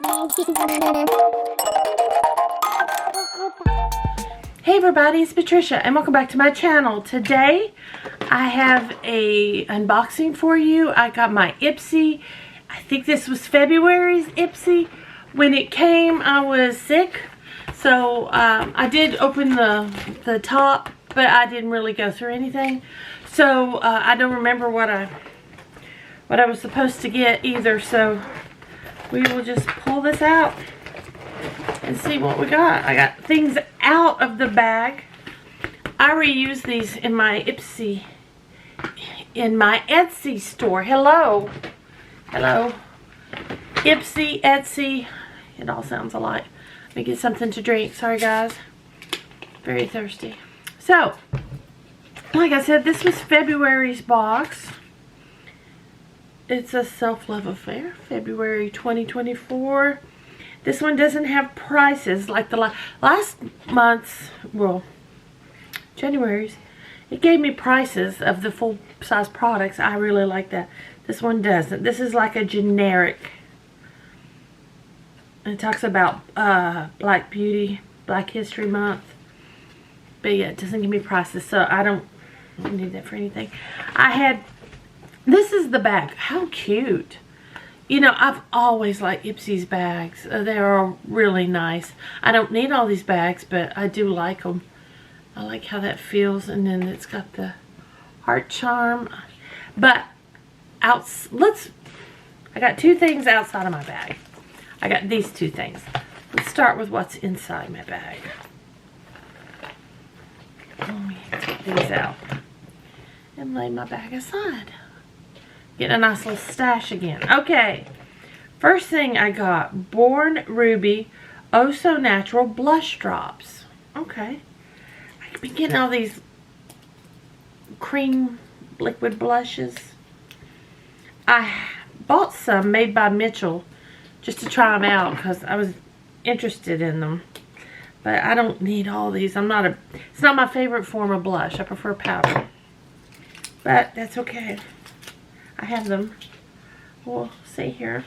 Hey everybody, it's Patricia and welcome back to my channel. Today I have a unboxing for you. I got my Ipsy. I think this was February's Ipsy. When it came, I was sick, so I did open the top, but I didn't really go through anything. So I don't remember what I was supposed to get either. So we will just pull this out and see what we got. I got things out of the bag. I reuse these in my Etsy store. Hello. Ipsy, Etsy. It all sounds alike. Let me get something to drink. Sorry guys. Very thirsty. So, like I said, this was February's box. It's a self-love affair. February 2024. This one doesn't have prices like the last month's, well, January's. It gave me prices of the full-size products. I really like that. This one doesn't. This is like a generic. It talks about Black Beauty, Black History Month. But yeah, it doesn't give me prices, so I don't need that for anything. This is the bag. How cute. You know, I've always liked Ipsy's bags. They are really nice. I don't need all these bags, but I do like them. I like how that feels. And then it's got the heart charm. But I got two things outside of my bag. I got these two things. Let's start with what's inside my bag. Let me take these out and lay my bag aside. Get a nice little stash again. Okay, first thing I got, Born Ruby Oh So Natural Blush Drops. Okay, I've been getting all these cream liquid blushes. I bought some made by Mitchell just to try them out because I was interested in them. But I don't need all these. It's not my favorite form of blush. I prefer powder. But that's okay. I have them. We'll see here.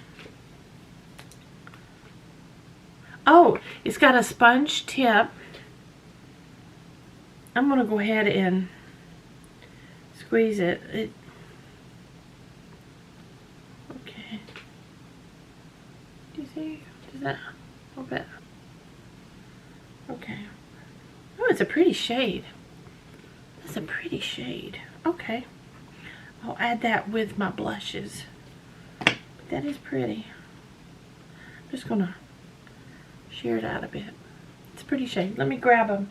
Oh, it's got a sponge tip. I'm going to go ahead and squeeze it. Okay. Do you see? Does that? A little bit. Okay. Oh, it's a pretty shade. That's a pretty shade. Okay. I'll add that with my blushes. But that is pretty. I'm just going to shear it out a bit. It's a pretty shade. Let me grab them.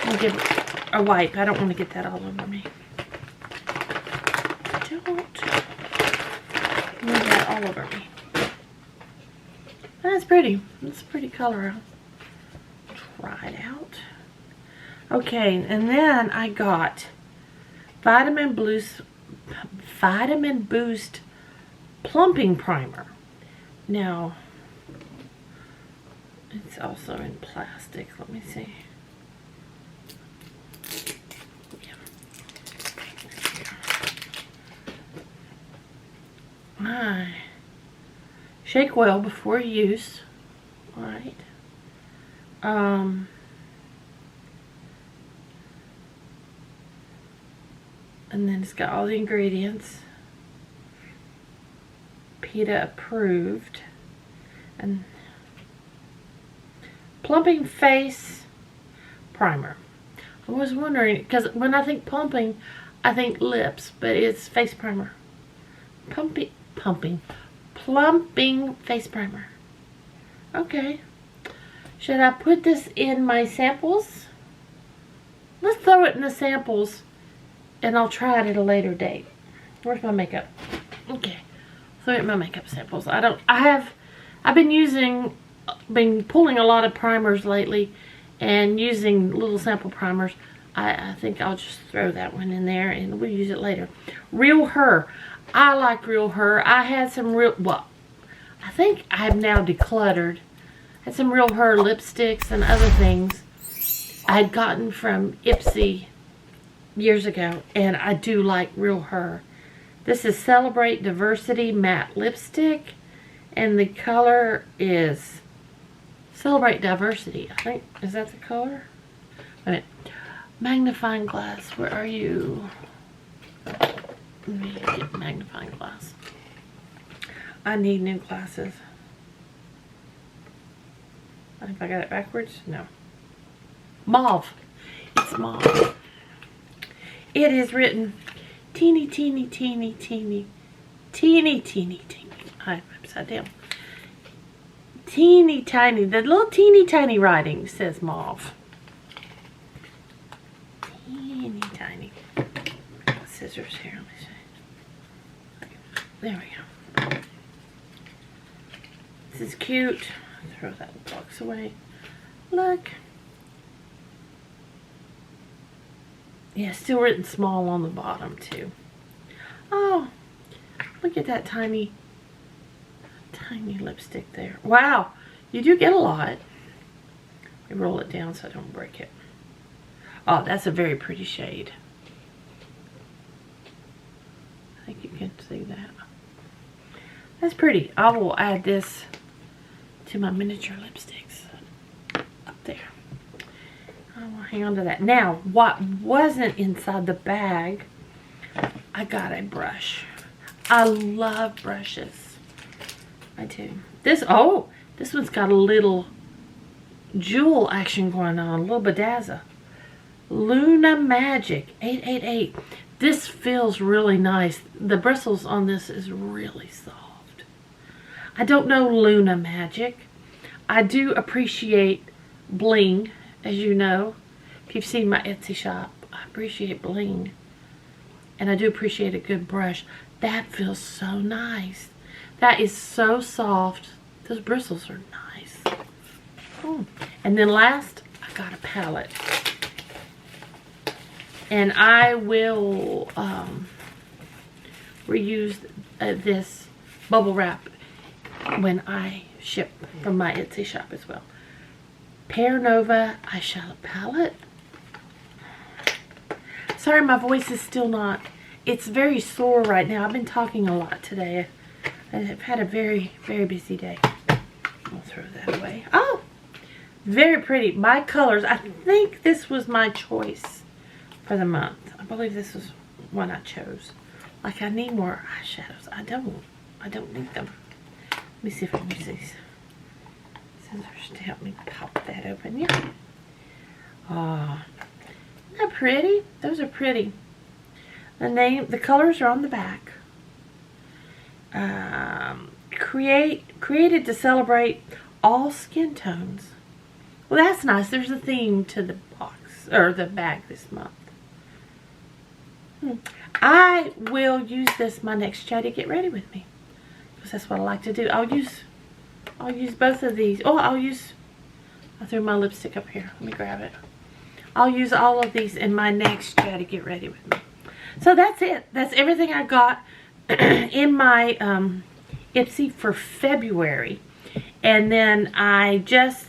I'll give it a wipe. I don't want to get that all over me. Don't want that all over me. That's pretty. It's a pretty color. I'll try it out. Okay, and then I got Vitamin Boost Plumping Primer. Now, it's also in plastic. Let me see. My shake well before use. Alright. And then it's got all the ingredients. PETA approved. And Plumping Face Primer. I was wondering, because when I think plumping, I think lips, but it's face primer. Plumping face primer. Okay. Should I put this in my samples? Let's throw it in the samples and I'll try it at a later date. Where's my makeup? Okay. Throw it in my makeup samples. I've been pulling a lot of primers lately and using little sample primers. I think I'll just throw that one in there and we'll use it later. Real Her. I like Real Her. I had some I think I have now decluttered. I had some Real Her lipsticks and other things I had gotten from Ipsy years ago, and I do like Real Her. This is Celebrate Diversity Matte Lipstick, And the color is Celebrate Diversity. I think, is that the color? Wait a minute. Magnifying glass, where are you? Let me get magnifying glass. I need new glasses. If I got it backwards? No. Mauve. It's mauve. It is written teeny, teeny, teeny, teeny, teeny, teeny, teeny. I'm upside down. Teeny tiny. The little teeny tiny writing says mauve. Teeny tiny. Scissors here. Let me see. There we go. This is cute. Throw that box away. Look. Yeah, still written small on the bottom too. Oh, look at that tiny lipstick there. Wow, you do get a lot. Let me roll it down so I don't break it. Oh, that's a very pretty shade. I think you can see that. That's pretty. I will add this to my miniature lipsticks up there. I will hang on to that. Now, what wasn't inside the bag, I got a brush. I love brushes. I do. This one's got a little jewel action going on, a little bedazzle. Luna Magic 888. This feels really nice. The bristles on this is really soft. I don't know Luna Magic. I do appreciate bling, as you know. If you've seen my Etsy shop, I appreciate bling. And I do appreciate a good brush. That feels so nice. That is so soft. Those bristles are nice. Oh. And then last, I got a palette. And I will reuse this bubble wrap when I ship from my Etsy shop as well. Pear Nova eyeshadow palette. Sorry, my voice is still not, it's very sore right now. I've been talking a lot today. I've had a very, very busy day. I'll throw that away. Oh, very pretty. My colors, I think this was my choice for the month. I believe this was one I chose. Like, I need more eyeshadows. I don't need them. Let me see if I can use these scissors to help me pop that open. Yeah. Oh, isn't that pretty? Those are pretty. The colors are on the back. Created to celebrate all skin tones. Well, that's nice. There's a theme to the box, or the bag this month. I will use this my next chatty get ready with me, because that's what I like to do. I'll use both of these. Oh, I threw my lipstick up here. Let me grab it. I'll use all of these in my next chatty get ready with me. So that's it. That's everything I got in my Ipsy for February. And then I just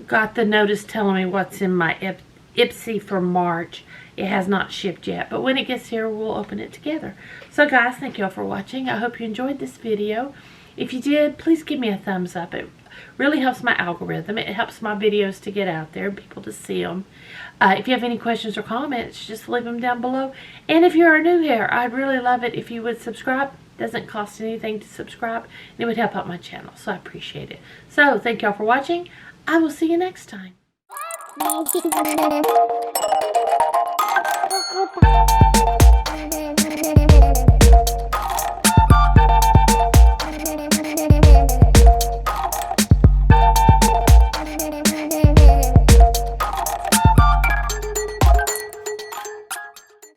got the notice telling me what's in my Ipsy for March. It has not shipped yet, but when it gets here, we'll open it together. So guys, thank you all for watching. I hope you enjoyed this video. If you did, please give me a thumbs up. It really helps my algorithm. It helps my videos to get out there and people to see them. If you have any questions or comments, just leave them down below. And if you're new here, I'd really love it if you would subscribe. It doesn't cost anything to subscribe, and it would help out my channel, so I appreciate it. So, thank y'all for watching. I will see you next time.